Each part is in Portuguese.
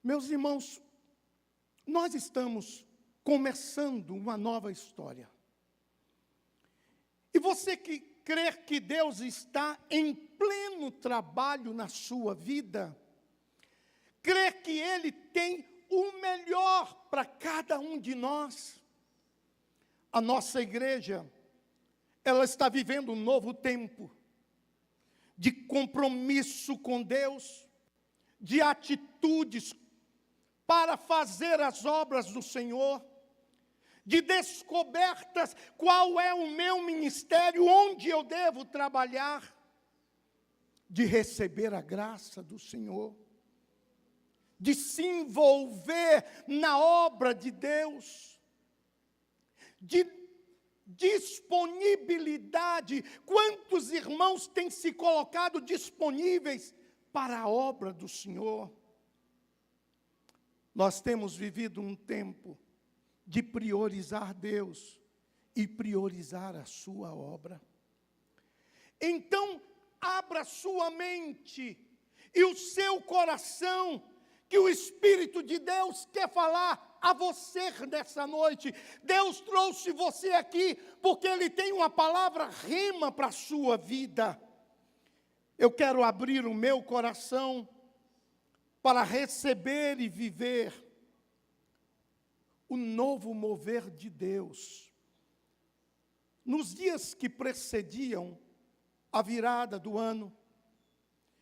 Meus irmãos, nós estamos começando uma nova história. E você que crê que Deus está em pleno trabalho na sua vida, crê que Ele tem o melhor para cada um de nós. A nossa igreja, ela está vivendo um novo tempo de compromisso com Deus, de atitudes para fazer as obras do Senhor, de descobertas, qual é o meu ministério, onde eu devo trabalhar, de receber a graça do Senhor, de se envolver na obra de Deus, de disponibilidade. Quantos irmãos têm se colocado disponíveis para a obra do Senhor? Nós temos vivido um tempo de priorizar Deus e priorizar a sua obra. Então, abra sua mente e o seu coração, que o Espírito de Deus quer falar a você nessa noite. Deus trouxe você aqui porque Ele tem uma palavra rema para a sua vida. Eu quero abrir o meu coração para receber e viver o novo mover de Deus. Nos dias que precediam a virada do ano,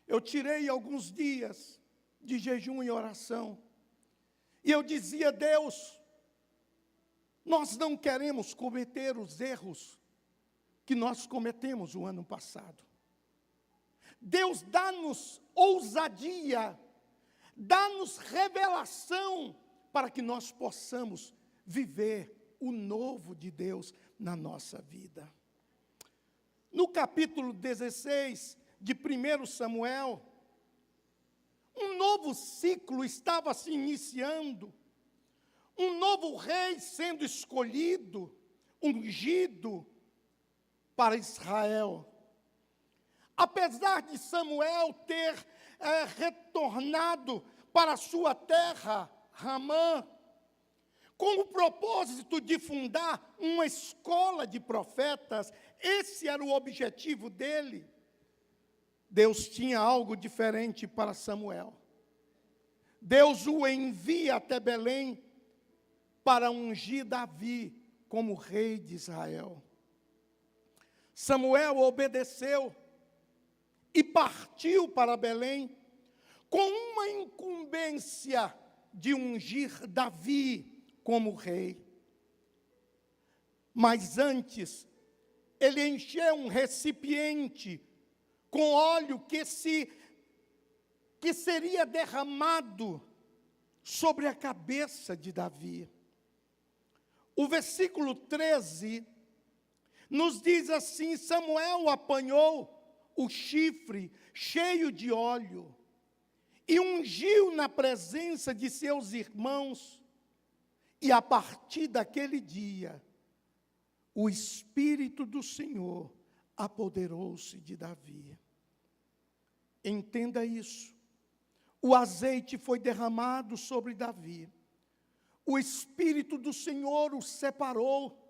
eu tirei alguns dias de jejum e oração. E eu dizia: Deus, nós não queremos cometer os erros que nós cometemos o ano passado. Deus, dá-nos ousadia, dá-nos revelação, para que nós possamos viver o novo de Deus na nossa vida. No capítulo 16 de 1 Samuel, um novo ciclo estava se iniciando, um novo rei sendo escolhido, ungido para Israel. Apesar de Samuel ter retornado para a sua terra, Ramã, com o propósito de fundar uma escola de profetas, esse era o objetivo dele. Deus tinha algo diferente para Samuel. Deus o envia até Belém para ungir Davi como rei de Israel. Samuel obedeceu e partiu para Belém com uma incumbência de ungir Davi como rei. Mas antes, ele encheu um recipiente com óleo que seria derramado sobre a cabeça de Davi. O versículo 13 nos diz assim: Samuel apanhou o chifre cheio de óleo e ungiu na presença de seus irmãos, e a partir daquele dia, o Espírito do Senhor apoderou-se de Davi. Entenda isso. O azeite foi derramado sobre Davi. O Espírito do Senhor o separou.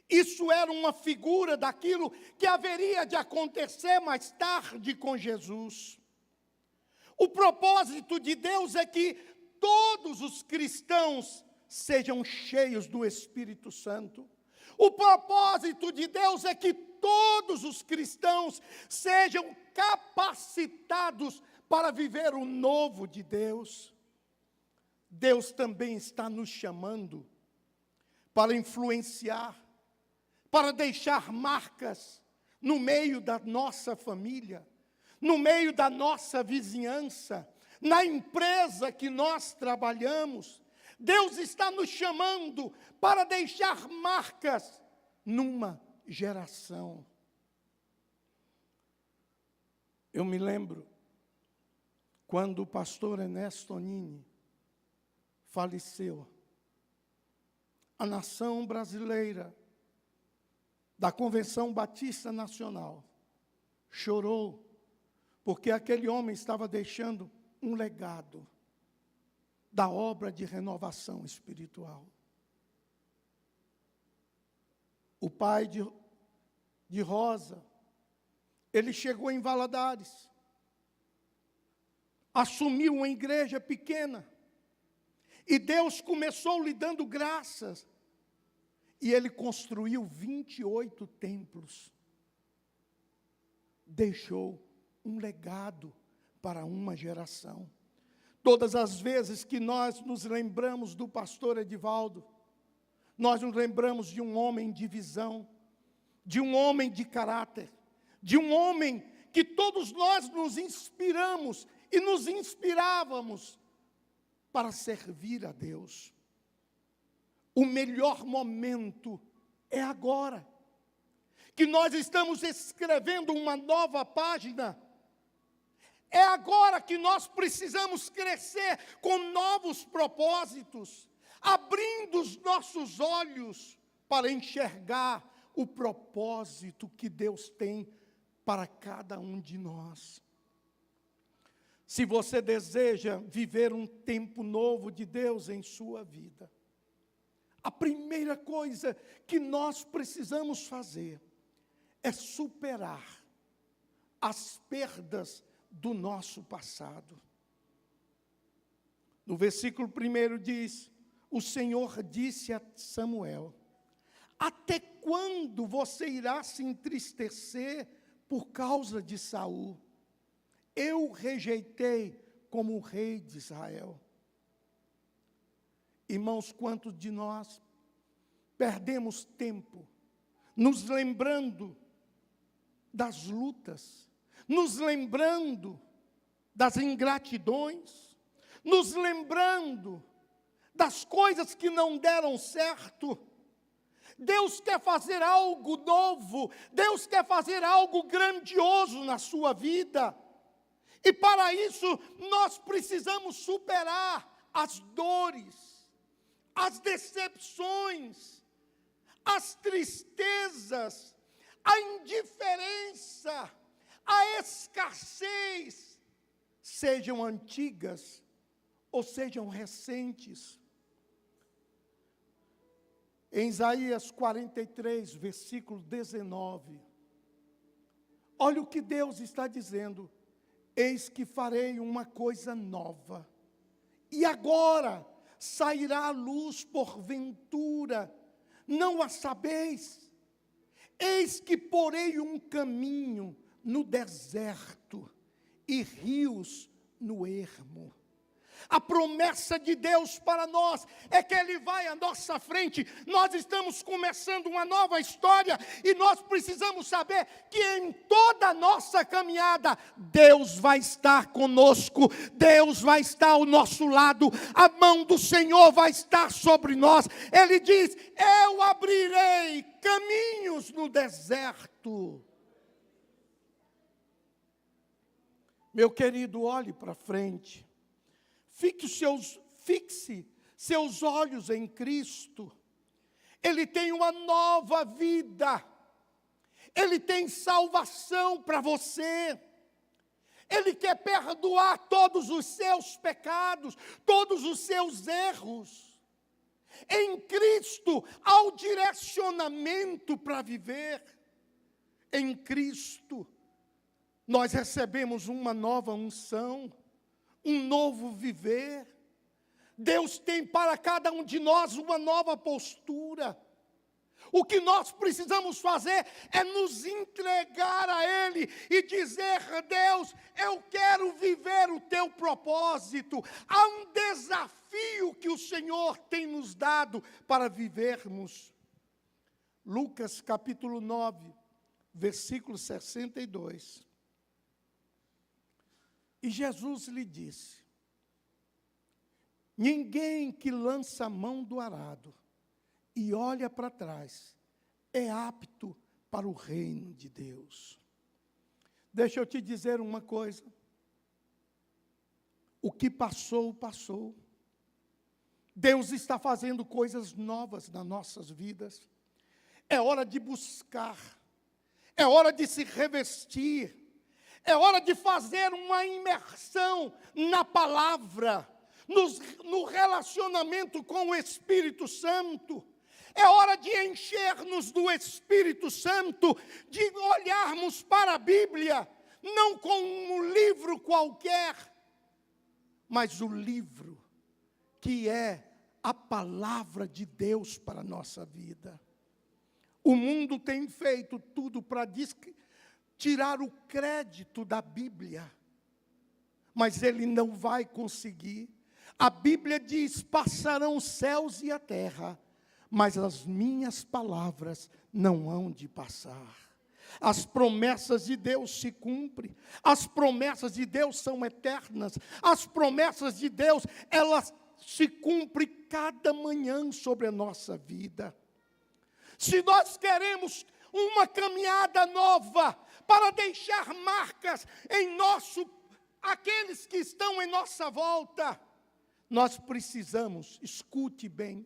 Isso era uma figura daquilo que haveria de acontecer mais tarde com Jesus. O propósito de Deus é que todos os cristãos sejam cheios do Espírito Santo. O propósito de Deus é que todos os cristãos sejam capacitados para viver o novo de Deus. Deus também está nos chamando para influenciar, para deixar marcas no meio da nossa família, no meio da nossa vizinhança, na empresa que nós trabalhamos. Deus está nos chamando para deixar marcas numa geração. Eu me lembro quando o pastor Ernesto Onini faleceu. A nação brasileira, da Convenção Batista Nacional, chorou, porque aquele homem estava deixando um legado. da obra de renovação espiritual. O pai de Rosa, ele chegou em Valadares, assumiu uma igreja pequena, e Deus começou lhe dando graças, e ele construiu 28 templos, deixou um legado para uma geração. Todas as vezes que nós nos lembramos do pastor Edivaldo, nós nos lembramos de um homem de visão, de um homem de caráter, de um homem que todos nós nos inspiramos e nos inspirávamos para servir a Deus. O melhor momento é agora, que nós estamos escrevendo uma nova página. É agora que nós precisamos crescer com novos propósitos, abrindo os nossos olhos para enxergar o propósito que Deus tem para cada um de nós. Se você deseja viver um tempo novo de Deus em sua vida, a primeira coisa que nós precisamos fazer é superar as perdas do nosso passado. No versículo 1 diz: o Senhor disse a Samuel: até quando você irá se entristecer por causa de Saul? Eu o rejeitei como rei de Israel. Irmãos, quantos de nós perdemos tempo nos lembrando das lutas, nos lembrando das ingratidões, nos lembrando das coisas que não deram certo. Deus quer fazer algo novo, Deus quer fazer algo grandioso na sua vida. E para isso nós precisamos superar as dores, as decepções, as tristezas, a indiferença, a escassez, sejam antigas ou sejam recentes. Em Isaías 43, versículo 19, olha o que Deus está dizendo: eis que farei uma coisa nova, e agora sairá a luz porventura, não a sabeis? Eis que porei um caminho no deserto e rios no ermo. A promessa de Deus para nós é que Ele vai à nossa frente. Nós estamos começando uma nova história e nós precisamos saber que em toda a nossa caminhada, Deus vai estar conosco, Deus vai estar ao nosso lado, a mão do Senhor vai estar sobre nós. Ele diz: eu abrirei caminhos no deserto. Meu querido, olhe para frente. Fixe seus olhos em Cristo. Ele tem uma nova vida. Ele tem salvação para você. Ele quer perdoar todos os seus pecados, todos os seus erros. Em Cristo há o direcionamento para viver. Em Cristo nós recebemos uma nova unção, um novo viver. Deus tem para cada um de nós uma nova postura. O que nós precisamos fazer é nos entregar a Ele e dizer: Deus, eu quero viver o Teu propósito. Há um desafio que o Senhor tem nos dado para vivermos. Lucas capítulo 9, versículo 62. E Jesus lhe disse: ninguém que lança a mão do arado e olha para trás é apto para o reino de Deus. Deixa eu te dizer uma coisa. O que passou, passou. Deus está fazendo coisas novas nas nossas vidas. É hora de buscar. É hora de se revestir. É hora de fazer uma imersão na palavra. no relacionamento com o Espírito Santo. É hora de encher-nos do Espírito Santo, de olharmos para a Bíblia, não como um livro qualquer, mas o livro que é a palavra de Deus para a nossa vida. O mundo tem feito tudo para tirar o crédito da Bíblia, mas ele não vai conseguir. A Bíblia diz: passarão os céus e a terra, mas as minhas palavras não hão de passar. As promessas de Deus se cumprem. As promessas de Deus são eternas. As promessas de Deus, elas se cumprem cada manhã sobre a nossa vida. Se nós queremos uma caminhada nova, para deixar marcas em aqueles que estão em nossa volta, nós precisamos, escute bem,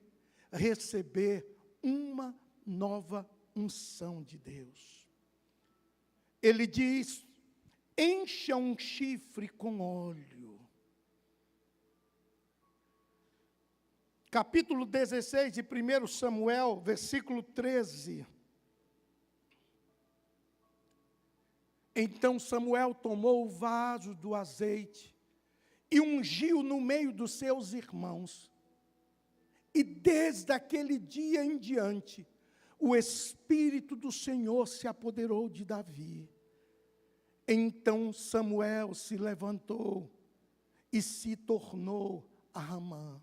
receber uma nova unção de Deus. Ele diz: encha um chifre com óleo. Capítulo 16 de 1 Samuel, versículo 13. Então Samuel tomou o vaso do azeite e ungiu no meio dos seus irmãos. E desde aquele dia em diante, o Espírito do Senhor se apoderou de Davi. Então Samuel se levantou e se tornou a Ramá.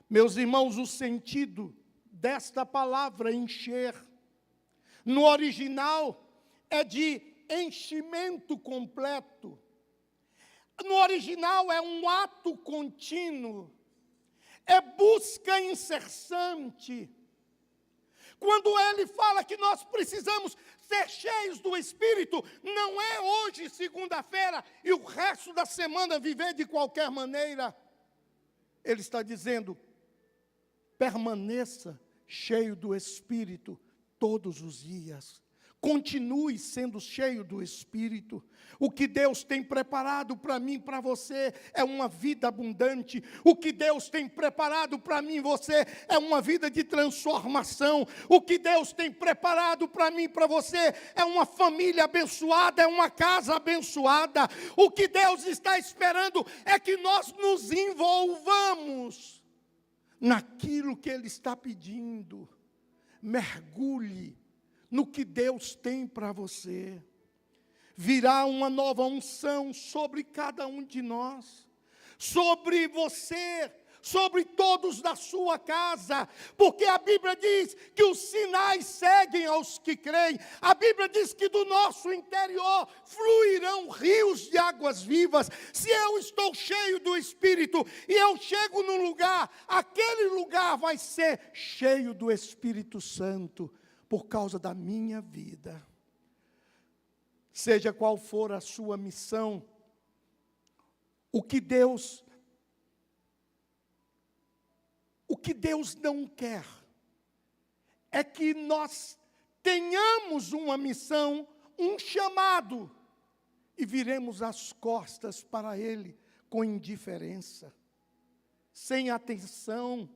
Meus irmãos, o sentido desta palavra encher, no original, é de enchimento completo. No original é um ato contínuo, é busca incessante. Quando ele fala que nós precisamos ser cheios do Espírito, não é hoje, segunda-feira, e o resto da semana viver de qualquer maneira. Ele está dizendo: permaneça cheio do Espírito todos os dias. Continue sendo cheio do Espírito. O que Deus tem preparado para mim e para você é uma vida abundante. O que Deus tem preparado para mim e você é uma vida de transformação. O que Deus tem preparado para mim e para você é uma família abençoada, é uma casa abençoada. O que Deus está esperando é que nós nos envolvamos naquilo que Ele está pedindo. Mergulhe no que Deus tem para você. Virá uma nova unção sobre cada um de nós, sobre você, sobre todos da sua casa, porque a Bíblia diz que os sinais seguem aos que creem. A Bíblia diz que do nosso interior fluirão rios de águas vivas. Se eu estou cheio do Espírito e eu chego num lugar, aquele lugar vai ser cheio do Espírito Santo, por causa da minha vida. Seja qual for a sua missão, o que Deus não quer é que nós tenhamos uma missão, um chamado, e viremos as costas para Ele com indiferença, sem atenção,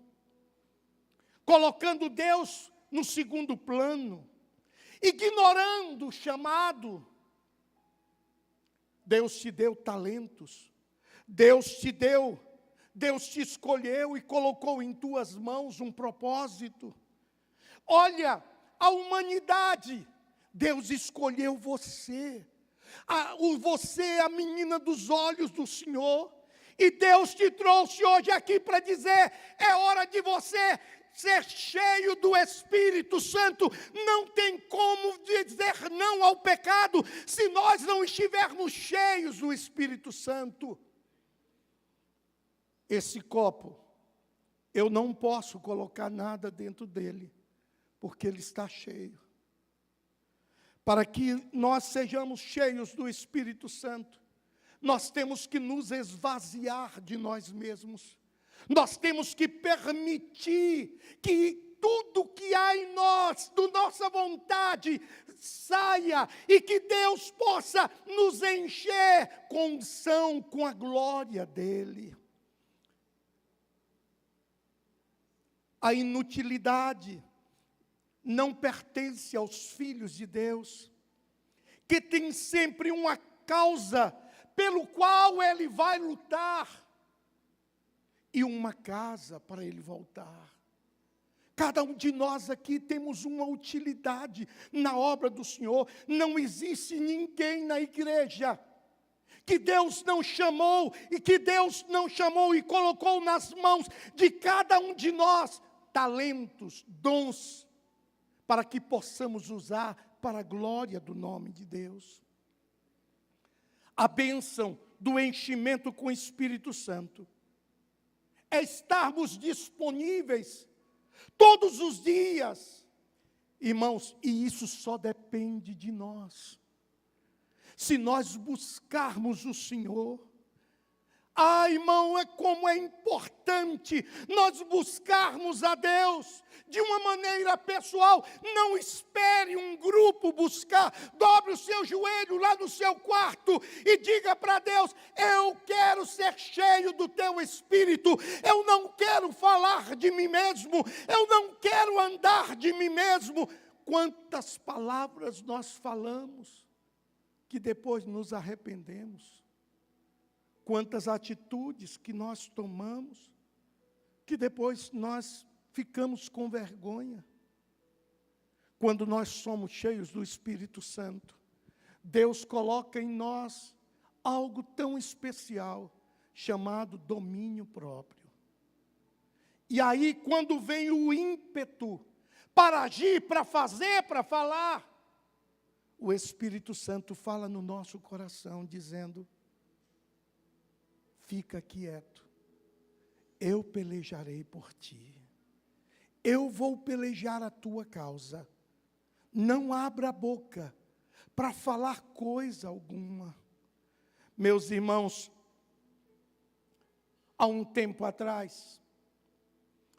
colocando Deus no segundo plano, ignorando o chamado. Deus te deu talentos, Deus te escolheu e colocou em tuas mãos um propósito. Olha, a humanidade, Deus escolheu você. Você é a menina dos olhos do Senhor. E Deus te trouxe hoje aqui para dizer: é hora de você ser cheio do Espírito Santo. Não tem como dizer não ao pecado se nós não estivermos cheios do Espírito Santo. Esse copo, eu não posso colocar nada dentro dele, porque ele está cheio. Para que nós sejamos cheios do Espírito Santo, nós temos que nos esvaziar de nós mesmos. Nós temos que permitir que tudo que há em nós, da nossa vontade, saia e que Deus possa nos encher com unção, com a glória dEle. A inutilidade não pertence aos filhos de Deus, que tem sempre uma causa pelo qual ele vai lutar e uma casa para ele voltar. Cada um de nós aqui temos uma utilidade na obra do Senhor. Não existe ninguém na igreja que Deus não chamou e colocou nas mãos de cada um de nós talentos, dons, para que possamos usar para a glória do nome de Deus. A bênção do enchimento com o Espírito Santo é estarmos disponíveis todos os dias, irmãos, e isso só depende de nós. Se nós buscarmos o Senhor, irmão, como é importante nós buscarmos a Deus de uma maneira pessoal. Não espere um grupo buscar. Dobre o seu joelho lá no seu quarto e diga para Deus: eu quero ser cheio do teu Espírito. Eu não quero falar de mim mesmo. Eu não quero andar de mim mesmo. Quantas palavras nós falamos que depois nos arrependemos. Quantas atitudes que nós tomamos, que depois nós ficamos com vergonha. Quando nós somos cheios do Espírito Santo, Deus coloca em nós algo tão especial, chamado domínio próprio. E aí, quando vem o ímpeto para agir, para fazer, para falar, o Espírito Santo fala no nosso coração, dizendo: fica quieto, eu pelejarei por ti, eu vou pelejar a tua causa, não abra a boca para falar coisa alguma. Meus irmãos, há um tempo atrás,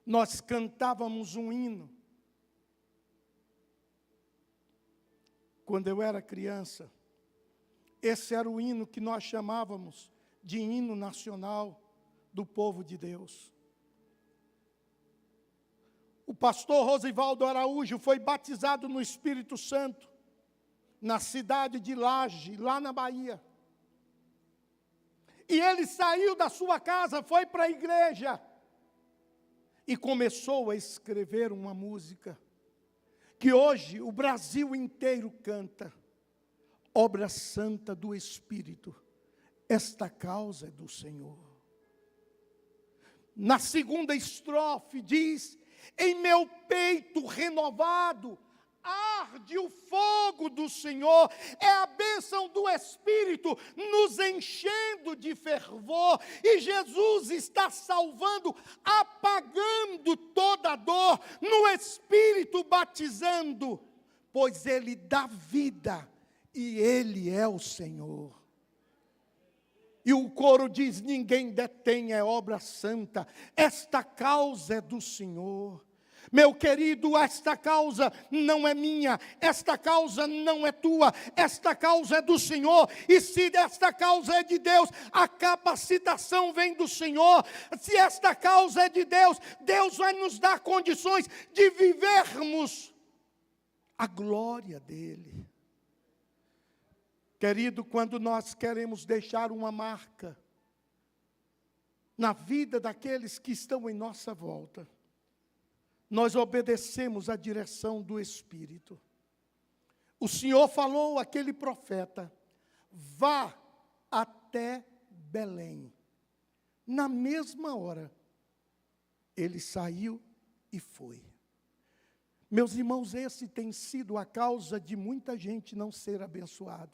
nós cantávamos um hino. Quando eu era criança, esse era o hino que nós chamávamos de hino nacional do povo de Deus. O pastor Rosivaldo Araújo foi batizado no Espírito Santo, na cidade de Laje, lá na Bahia. E ele saiu da sua casa, foi para a igreja e começou a escrever uma música que hoje o Brasil inteiro canta: obra santa do Espírito, esta causa é do Senhor. Na segunda estrofe diz: em meu peito renovado arde o fogo do Senhor. É a bênção do Espírito nos enchendo de fervor. E Jesus está salvando, apagando toda a dor, no Espírito batizando, pois Ele dá vida e Ele é o Senhor. E o coro diz: ninguém detém a obra santa, esta causa é do Senhor. Meu querido, esta causa não é minha, esta causa não é tua, esta causa é do Senhor. E se esta causa é de Deus, a capacitação vem do Senhor. Se esta causa é de Deus, Deus vai nos dar condições de vivermos a glória dEle. Querido, quando nós queremos deixar uma marca na vida daqueles que estão em nossa volta, nós obedecemos a direção do Espírito. O Senhor falou àquele profeta: vá até Belém. Na mesma hora, ele saiu e foi. Meus irmãos, esse tem sido a causa de muita gente não ser abençoado.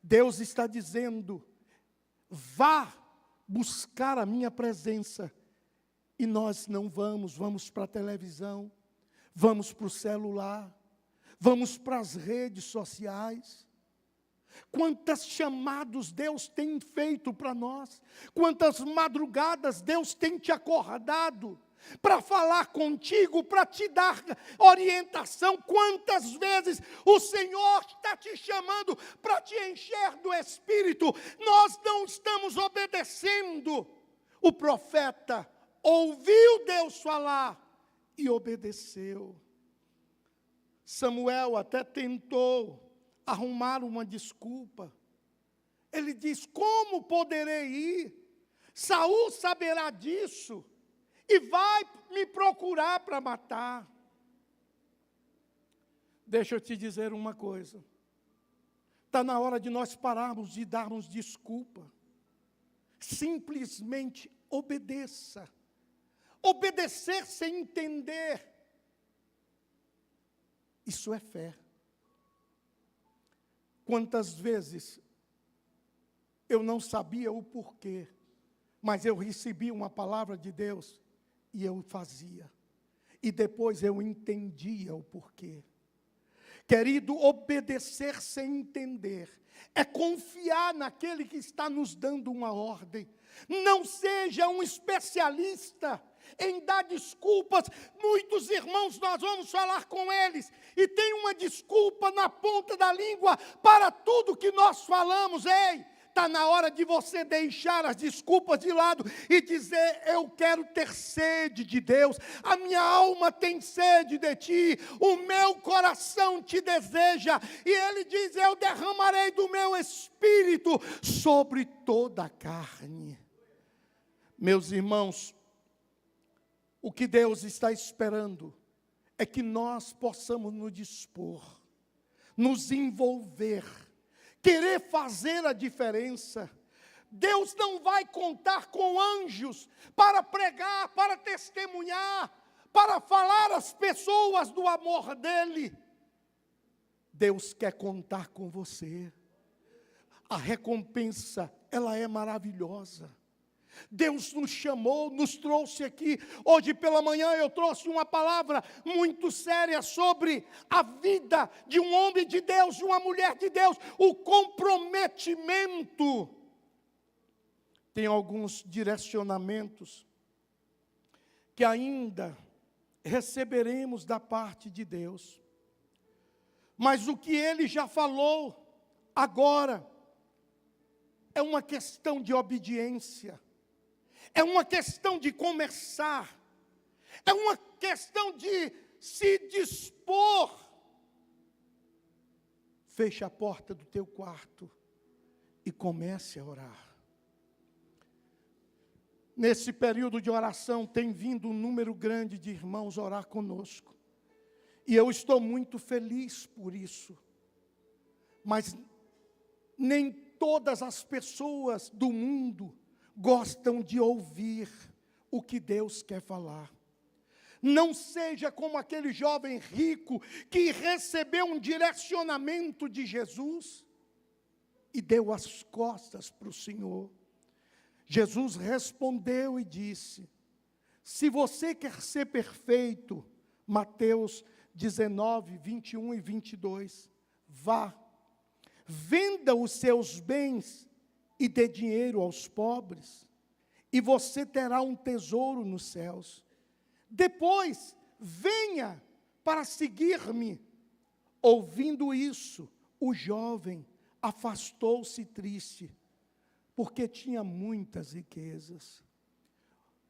Deus está dizendo: vá buscar a minha presença. E nós não vamos para a televisão, vamos para o celular, vamos para as redes sociais. Quantos chamados Deus tem feito para nós, quantas madrugadas Deus tem te acordado para falar contigo, para te dar orientação. Quantas vezes o Senhor está te chamando para te encher do Espírito. Nós não estamos obedecendo. O profeta ouviu Deus falar e obedeceu. Samuel até tentou arrumar uma desculpa. Ele diz: como poderei ir? Saul saberá disso e vai me procurar para matar. Deixa eu te dizer uma coisa. Está na hora de nós pararmos de darmos desculpa. Simplesmente obedeça. Obedecer sem entender. Isso é fé. Quantas vezes eu não sabia o porquê, mas eu recebi uma palavra de Deus e eu fazia. E depois eu entendia o porquê. Querido, obedecer sem entender é confiar naquele que está nos dando uma ordem. Não seja um especialista em dar desculpas. Muitos irmãos, nós vamos falar com eles, e tem uma desculpa na ponta da língua para tudo que nós falamos. Ei, está na hora de você deixar as desculpas de lado e dizer: eu quero ter sede de Deus, a minha alma tem sede de Ti, o meu coração Te deseja. E Ele diz: eu derramarei do meu Espírito sobre toda a carne. Meus irmãos, o que Deus está esperando é que nós possamos nos dispor, nos envolver, querer fazer a diferença. Deus não vai contar com anjos para pregar, para testemunhar, para falar às pessoas do amor dEle. Deus quer contar com você. A recompensa, ela é maravilhosa. Deus nos chamou, nos trouxe aqui. Hoje pela manhã eu trouxe uma palavra muito séria sobre a vida de um homem de Deus, de uma mulher de Deus, o comprometimento. Tem alguns direcionamentos que ainda receberemos da parte de Deus. Mas o que Ele já falou agora é uma questão de obediência. É uma questão de começar. É uma questão de se dispor. Feche a porta do teu quarto e comece a orar. Nesse período de oração tem vindo um número grande de irmãos orar conosco. E eu estou muito feliz por isso. Mas nem todas as pessoas do mundo gostam de ouvir o que Deus quer falar. Não seja como aquele jovem rico que recebeu um direcionamento de Jesus e deu as costas para o Senhor. Jesus respondeu e disse: se você quer ser perfeito, Mateus 19, 21 e 22, vá, venda os seus bens e dê dinheiro aos pobres, e você terá um tesouro nos céus. Depois, venha para seguir-me. Ouvindo isso, o jovem afastou-se triste, porque tinha muitas riquezas.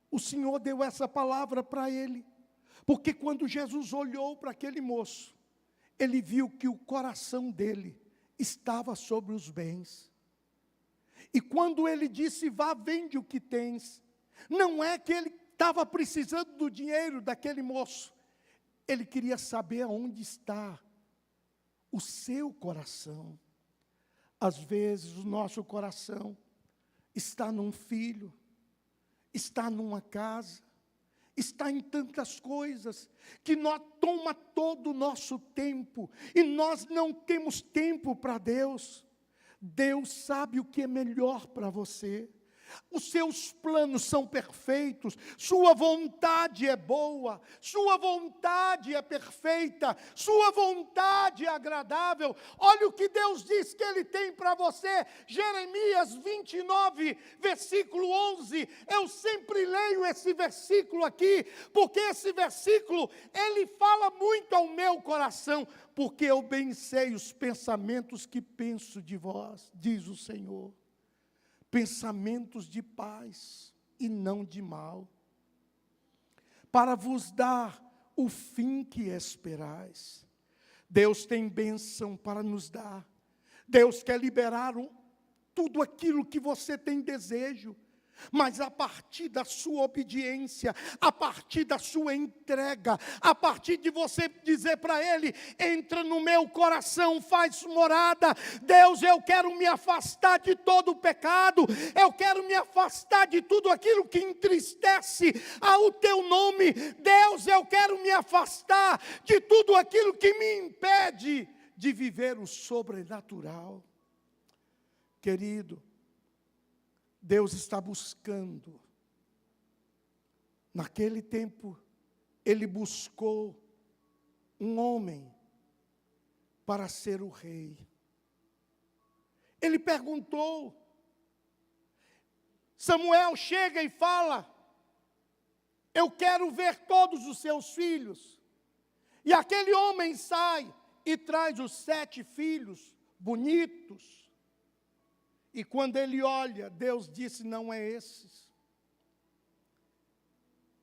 O Senhor deu essa palavra para ele, porque quando Jesus olhou para aquele moço, ele viu que o coração dele estava sobre os bens. E quando ele disse: vá, vende o que tens, não é que ele estava precisando do dinheiro daquele moço. Ele queria saber aonde está o seu coração. Às vezes o nosso coração está num filho, está numa casa, está em tantas coisas que toma todo o nosso tempo e nós não temos tempo para Deus. Deus sabe o que é melhor para você. Os seus planos são perfeitos, sua vontade é boa, sua vontade é perfeita, sua vontade é agradável. Olha o que Deus diz que Ele tem para você. Jeremias 29, versículo 11. Eu sempre leio esse versículo aqui, porque esse versículo, ele fala muito ao meu coração, porque eu bem sei os pensamentos que penso de vós, diz o Senhor. Pensamentos de paz e não de mal, para vos dar o fim que esperais. Deus tem bênção para nos dar. Deus quer liberar tudo aquilo que você tem desejo. Mas a partir da sua obediência, a partir da sua entrega, a partir de você dizer para Ele: entra no meu coração, faz morada. Deus, eu quero me afastar de todo o pecado, eu quero me afastar de tudo aquilo que entristece ao teu nome. Deus, eu quero me afastar de tudo aquilo que me impede de viver o sobrenatural. Querido, Deus está buscando. Naquele tempo, Ele buscou um homem para ser o rei. Ele perguntou. Samuel chega e fala: eu quero ver todos os seus filhos. E aquele homem sai e traz os 7 filhos bonitos. E quando ele olha, Deus disse: não é esses.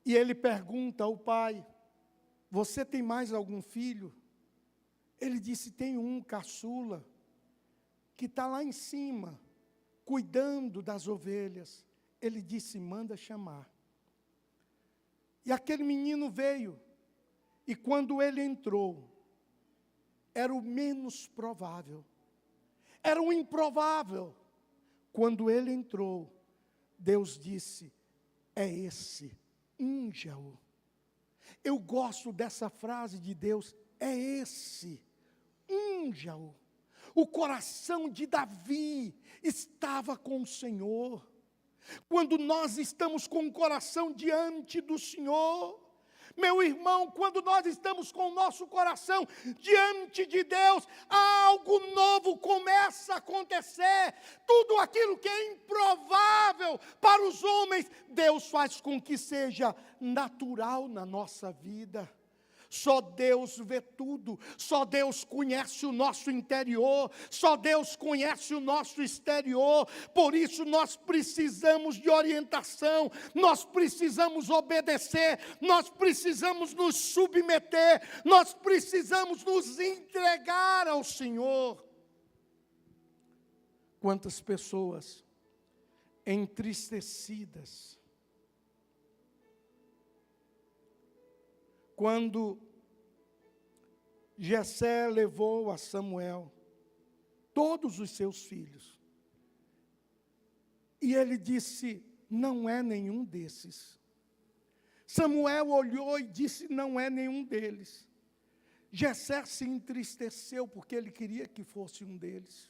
E ele pergunta ao pai: você tem mais algum filho? Ele disse: tem um caçula, que está lá em cima, cuidando das ovelhas. Ele disse: manda chamar. E aquele menino veio, e quando ele entrou, era o menos provável, era o improvável. Quando ele entrou, Deus disse: é esse, unja-o. Eu gosto dessa frase de Deus: é esse, unja-o. O coração de Davi estava com o Senhor. Quando nós estamos com o coração diante do Senhor, meu irmão, quando nós estamos com o nosso coração diante de Deus, algo novo começa a acontecer. Tudo aquilo que é improvável para os homens, Deus faz com que seja natural na nossa vida. Só Deus vê tudo, só Deus conhece o nosso interior, só Deus conhece o nosso exterior. Por isso nós precisamos de orientação, nós precisamos obedecer, nós precisamos nos submeter, nós precisamos nos entregar ao Senhor. Quantas pessoas entristecidas, quando Jessé levou a Samuel todos os seus filhos, e ele disse: não é nenhum desses. Samuel olhou e disse: não é nenhum deles. Jessé se entristeceu porque ele queria que fosse um deles.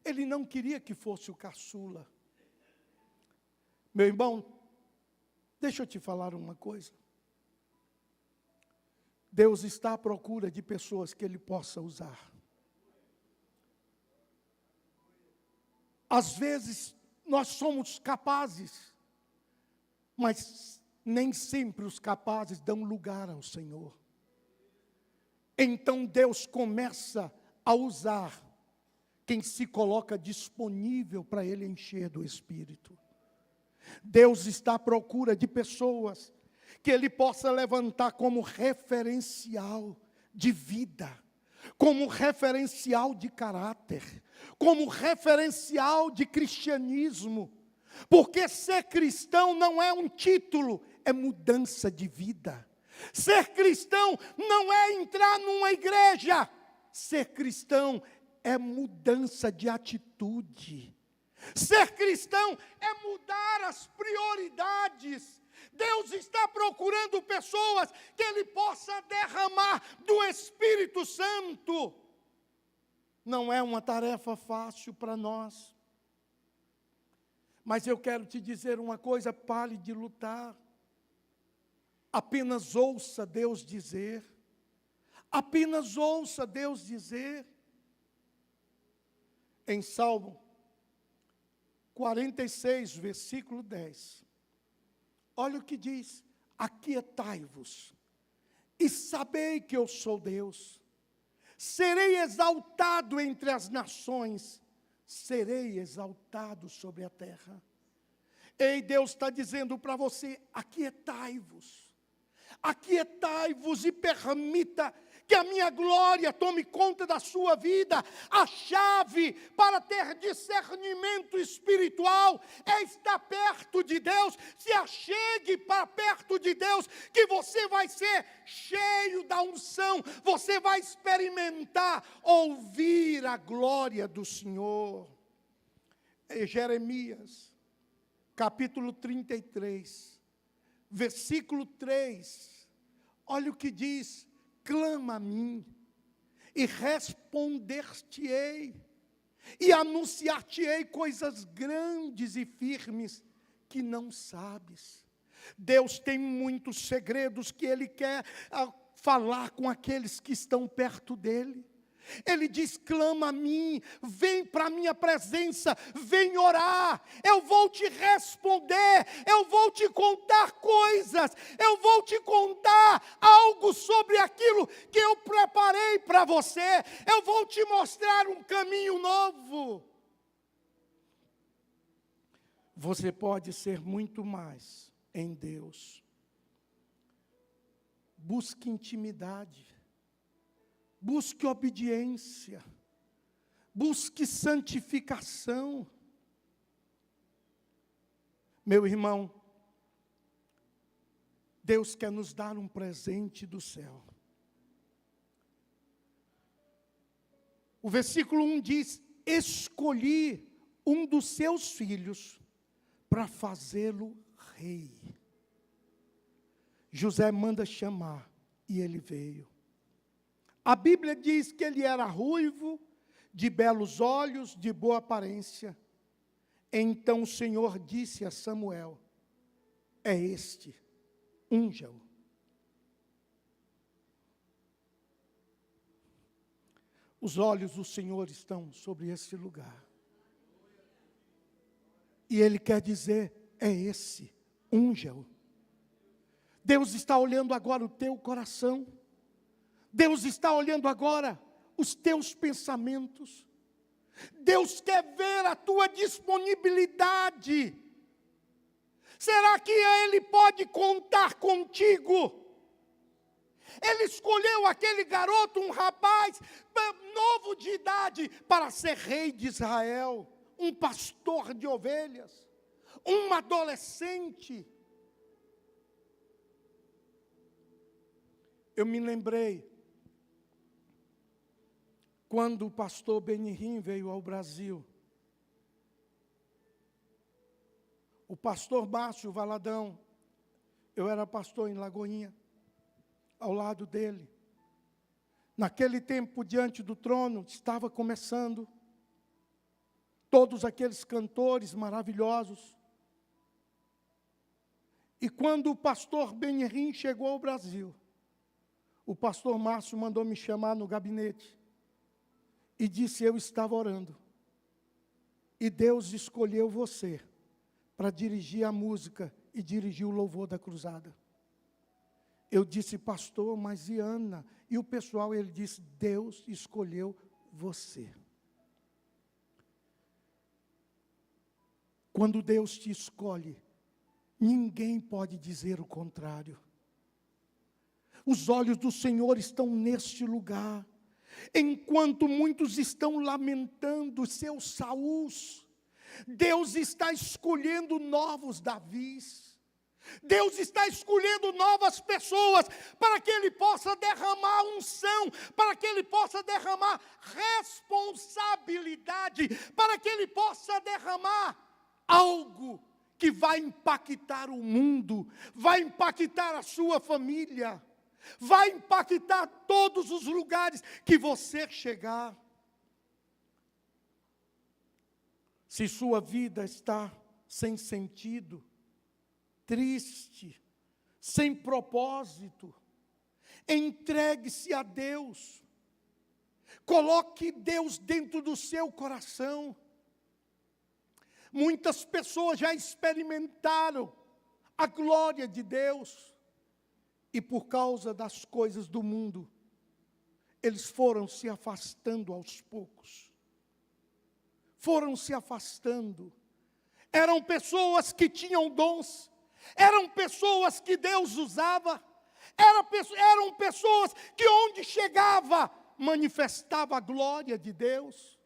Ele não queria que fosse o caçula. Meu irmão, deixa eu te falar uma coisa. Deus está à procura de pessoas que Ele possa usar. Às vezes, nós somos capazes, mas nem sempre os capazes dão lugar ao Senhor. Então, Deus começa a usar quem se coloca disponível para Ele encher do Espírito. Deus está à procura de pessoas que Ele possa levantar como referencial de vida, como referencial de caráter, como referencial de cristianismo. Porque ser cristão não é um título, é mudança de vida. Ser cristão não é entrar numa igreja. Ser cristão é mudança de atitude. Ser cristão é mudar as prioridades. Deus está procurando pessoas que Ele possa derramar do Espírito Santo. Não é uma tarefa fácil para nós. Mas eu quero te dizer uma coisa: pare de lutar. Apenas ouça Deus dizer. Apenas ouça Deus dizer. Em Salmo 46, versículo 10. Olha o que diz: aquietai-vos e sabei que eu sou Deus. Serei exaltado entre as nações, serei exaltado sobre a terra. Ei, Deus está dizendo para você: aquietai-vos. Aquietai-vos e permita que a minha glória tome conta da sua vida. A chave para ter discernimento espiritual é estar perto de Deus. Se achegue para perto de Deus, que você vai ser cheio da unção, você vai experimentar, ouvir a glória do Senhor. Jeremias, capítulo 33, versículo 3, olha o que diz: clama a mim, e responder-te-ei, e anunciar-te-ei coisas grandes e firmes que não sabes. Deus tem muitos segredos que Ele quer falar com aqueles que estão perto dEle. Ele diz: clama a mim, vem para a minha presença, vem orar, eu vou te responder, eu vou te contar coisas, eu vou te contar algo sobre aquilo que eu preparei para você, eu vou te mostrar um caminho novo. Você pode ser muito mais em Deus. Busque intimidade. Busque obediência, busque santificação. Meu irmão, Deus quer nos dar um presente do céu. O versículo 1 diz: escolhi um dos seus filhos para fazê-lo rei. José manda chamar e ele veio. A Bíblia diz que ele era ruivo, de belos olhos, de boa aparência. Então o Senhor disse a Samuel: é este, unja-o. Os olhos do Senhor estão sobre esse lugar. E Ele quer dizer: é esse, unja-o. Deus está olhando agora o teu coração. Deus está olhando agora os teus pensamentos. Deus quer ver a tua disponibilidade. Será que Ele pode contar contigo? Ele escolheu aquele garoto, um rapaz novo de idade, para ser rei de Israel, um pastor de ovelhas, um adolescente. Eu me lembrei quando o pastor Benihim veio ao Brasil. O pastor Márcio Valadão, eu era pastor em Lagoinha, ao lado dele. Naquele tempo, diante do trono, estava começando todos aqueles cantores maravilhosos. E quando o pastor Benihim chegou ao Brasil, o pastor Márcio mandou me chamar no gabinete e disse: eu estava orando, e Deus escolheu você para dirigir a música e dirigir o louvor da cruzada. Eu disse: pastor, mas e Ana? E o pessoal, ele disse: Deus escolheu você. Quando Deus te escolhe, ninguém pode dizer o contrário. Os olhos do Senhor estão neste lugar. Enquanto muitos estão lamentando seus Saúls, Deus está escolhendo novos Davis. Deus está escolhendo novas pessoas para que Ele possa derramar unção, para que Ele possa derramar responsabilidade, para que Ele possa derramar algo que vai impactar o mundo, vai impactar a sua família, vai impactar todos os lugares que você chegar. Se sua vida está sem sentido, triste, sem propósito, entregue-se a Deus. Coloque Deus dentro do seu coração. Muitas pessoas já experimentaram a glória de Deus, e por causa das coisas do mundo, eles foram se afastando aos poucos. Foram se afastando. Eram pessoas que tinham dons, eram pessoas que Deus usava, Eram pessoas que onde chegava, manifestava a glória de Deus.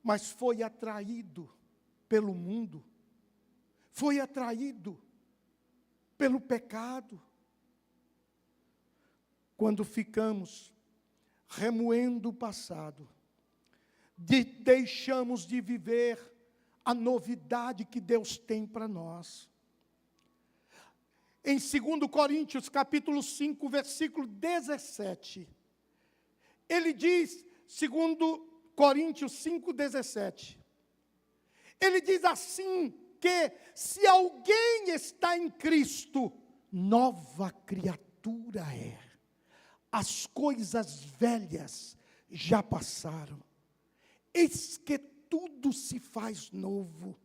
Mas foi atraído pelo mundo, foi atraído pelo pecado. Quando ficamos remoendo o passado, deixamos de viver a novidade que Deus tem para nós. Em 2 Coríntios, capítulo 5, versículo 17, ele diz, 2 Coríntios 5, 17, ele diz assim, que se alguém está em Cristo, nova criatura é. As coisas velhas já passaram, eis que tudo se faz novo.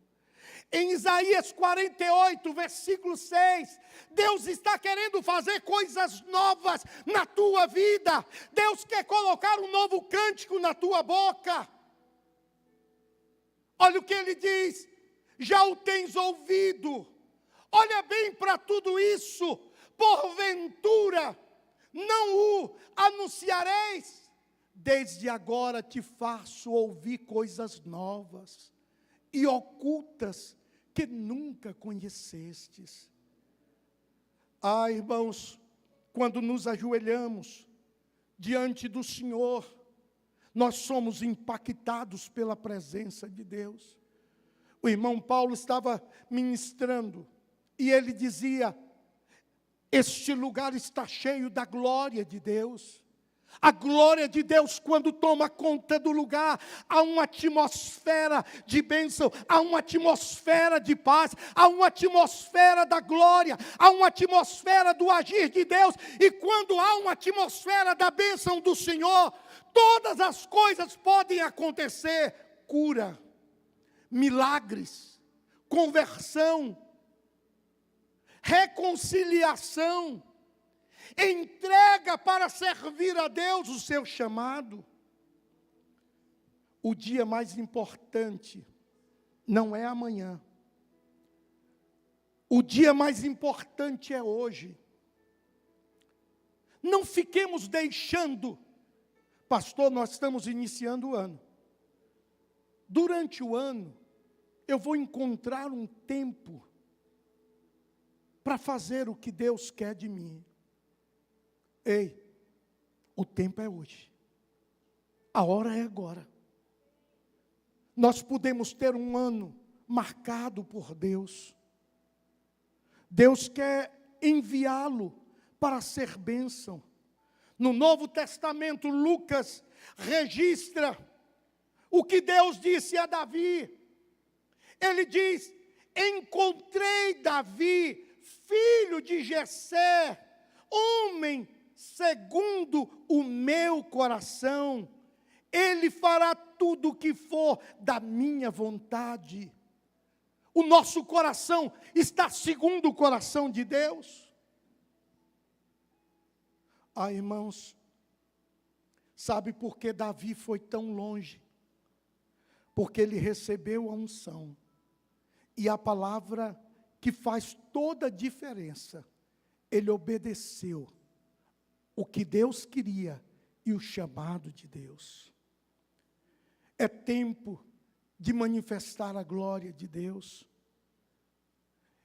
Em Isaías 48, versículo 6, Deus está querendo fazer coisas novas na tua vida. Deus quer colocar um novo cântico na tua boca. Olha o que ele diz, já o tens ouvido. Olha bem para tudo isso, porventura não o anunciareis? Desde agora te faço ouvir coisas novas e ocultas que nunca conhecestes. Ah, irmãos, quando nos ajoelhamos diante do Senhor, nós somos impactados pela presença de Deus. O irmão Paulo estava ministrando e ele dizia, este lugar está cheio da glória de Deus. A glória de Deus, quando toma conta do lugar, há uma atmosfera de bênção, há uma atmosfera de paz, há uma atmosfera da glória, há uma atmosfera do agir de Deus. E quando há uma atmosfera da bênção do Senhor, todas as coisas podem acontecer. Cura, milagres, conversão, reconciliação, entrega para servir a Deus o seu chamado. O dia mais importante não é amanhã. O dia mais importante é hoje. Não fiquemos deixando, pastor, nós estamos iniciando o ano. Durante o ano, eu vou encontrar um tempo para fazer o que Deus quer de mim. Ei, o tempo é hoje. A hora é agora. Nós podemos ter um ano marcado por Deus. Deus quer enviá-lo para ser bênção. No Novo Testamento, Lucas registra o que Deus disse a Davi. Ele diz, encontrei Davi, filho de Jessé, homem segundo o meu coração, ele fará tudo o que for da minha vontade. O nosso coração está segundo o coração de Deus. Ah, irmãos, sabe por que Davi foi tão longe? Porque ele recebeu a unção. E a palavra que faz toda a diferença, ele obedeceu o que Deus queria e o chamado de Deus. É tempo de manifestar a glória de Deus.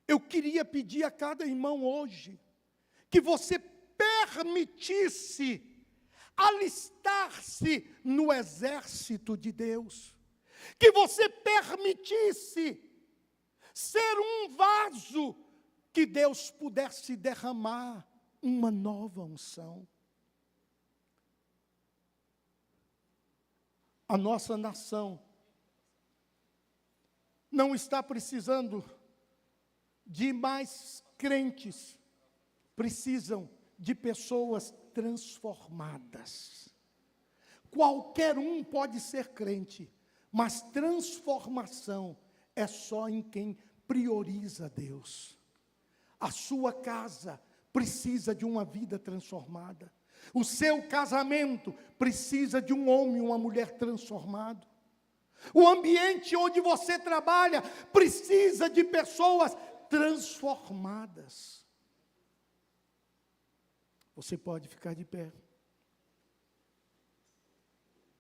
Eu queria pedir a cada irmão hoje, que você permitisse alistar-se no exército de Deus, que você permitisse ser um vaso que Deus pudesse derramar uma nova unção. A nossa nação não está precisando de mais crentes, precisam de pessoas transformadas. Qualquer um pode ser crente, mas transformação é só em quem prioriza Deus. A sua casa precisa de uma vida transformada. O seu casamento precisa de um homem e uma mulher transformado. O ambiente onde você trabalha precisa de pessoas transformadas. Você pode ficar de pé.